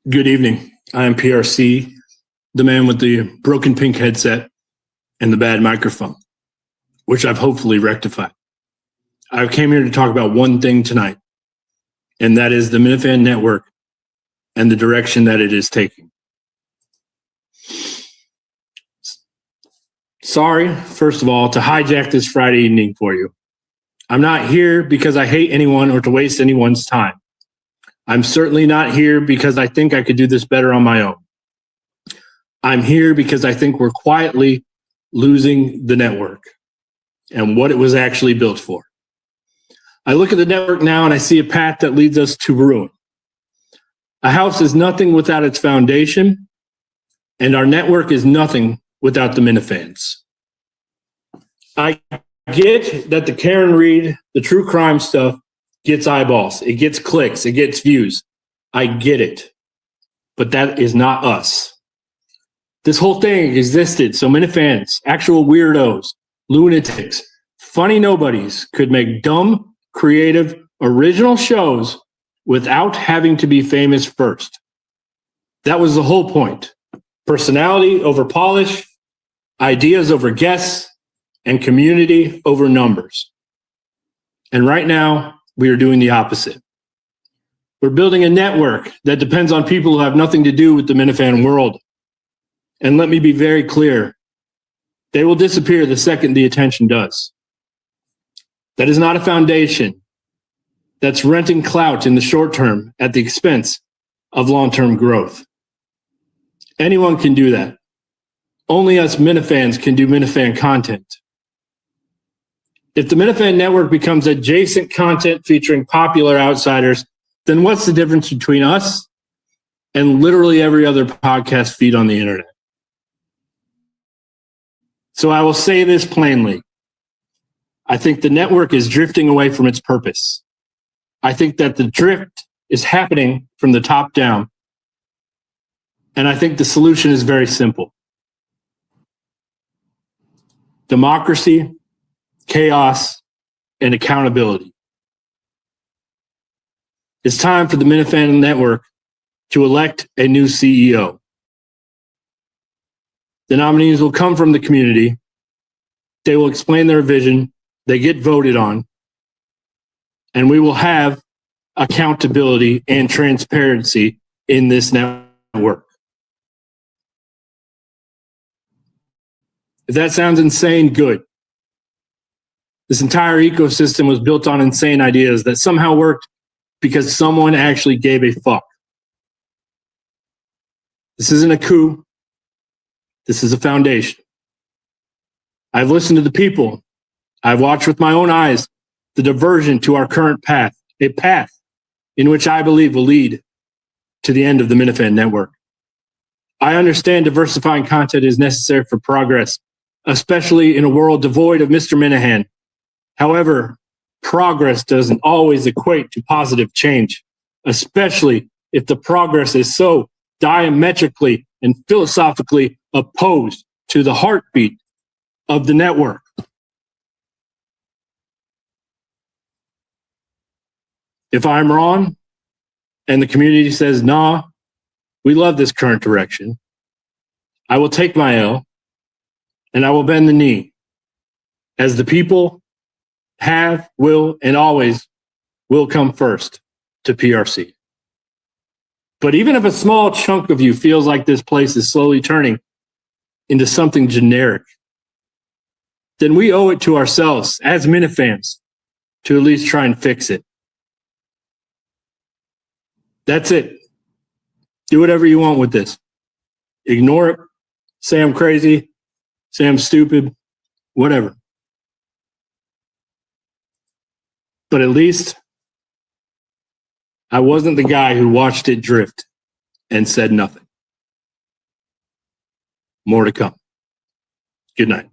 Good evening. I am PRC, the man with the broken pink headset and the bad microphone, which I've hopefully rectified. I came here to talk about one thing tonight, and that is the Minifan Network and the direction that it is taking. Sorry, first of all, to hijack this Friday evening for you. I'm not here because I hate anyone or to waste anyone's time. I'm certainly not here because I think I could do this better on my own. I'm here because I think we're quietly losing the network and what it was actually built for. I look at the network now and I see a path that leads us to ruin. A house is nothing without its foundation, and our network is nothing without the Minifans. I get that the Karen Reed, the true crime stuff, gets eyeballs, it gets clicks, it gets views. I get it. But that is not us. This whole thing existed so Minifans, actual weirdos, lunatics, funny nobodies could make dumb, creative, original shows without having to be famous first. That was the whole point. Personality over polish, ideas over guests, and community over numbers. And right now, we are doing the opposite. We're building a network that depends on people who have nothing to do with the Minifan world. And let me be very clear, they will disappear the second the attention does. That is not a foundation that's renting clout in the short term at the expense of long-term growth. Anyone can do that. Only us Minifans can do Minifan content. If the Minifan Network becomes adjacent content featuring popular outsiders, then what's the difference between us and literally every other podcast feed on the internet? So I will say this plainly. I think the network is drifting away from its purpose. I think that the drift is happening from the top down. And I think the solution is very simple. Democracy, chaos, and accountability. It's time for the Minifan Network to elect a new CEO. The nominees will come from the community. They will explain their vision. They get voted on. And we will have accountability and transparency in this network. If that sounds insane, good. This entire ecosystem was built on insane ideas that somehow worked because someone actually gave a fuck. This isn't a coup. This is a foundation. I've listened to the people. I've watched with my own eyes the diversion to our current path, a path in which I believe will lead to the end of the Minifan Network. I understand diversifying content is necessary for progress, especially in a world devoid of Mr. Minahan. However, progress doesn't always equate to positive change, especially if the progress is so diametrically and philosophically opposed to the heartbeat of the network. If I'm wrong and the community says, nah, we love this current direction, I will take my L and I will bend the knee as the people have, will, and always will come first to PRC. But even if a small chunk of you feels like this place is slowly turning into something generic, then we owe it to ourselves as Minifans to at least try and fix it. That's it. Do whatever you want with this. Ignore it. Say I'm crazy. Say I'm stupid. Whatever. But at least I wasn't the guy who watched it drift and said nothing. More to come. Good night.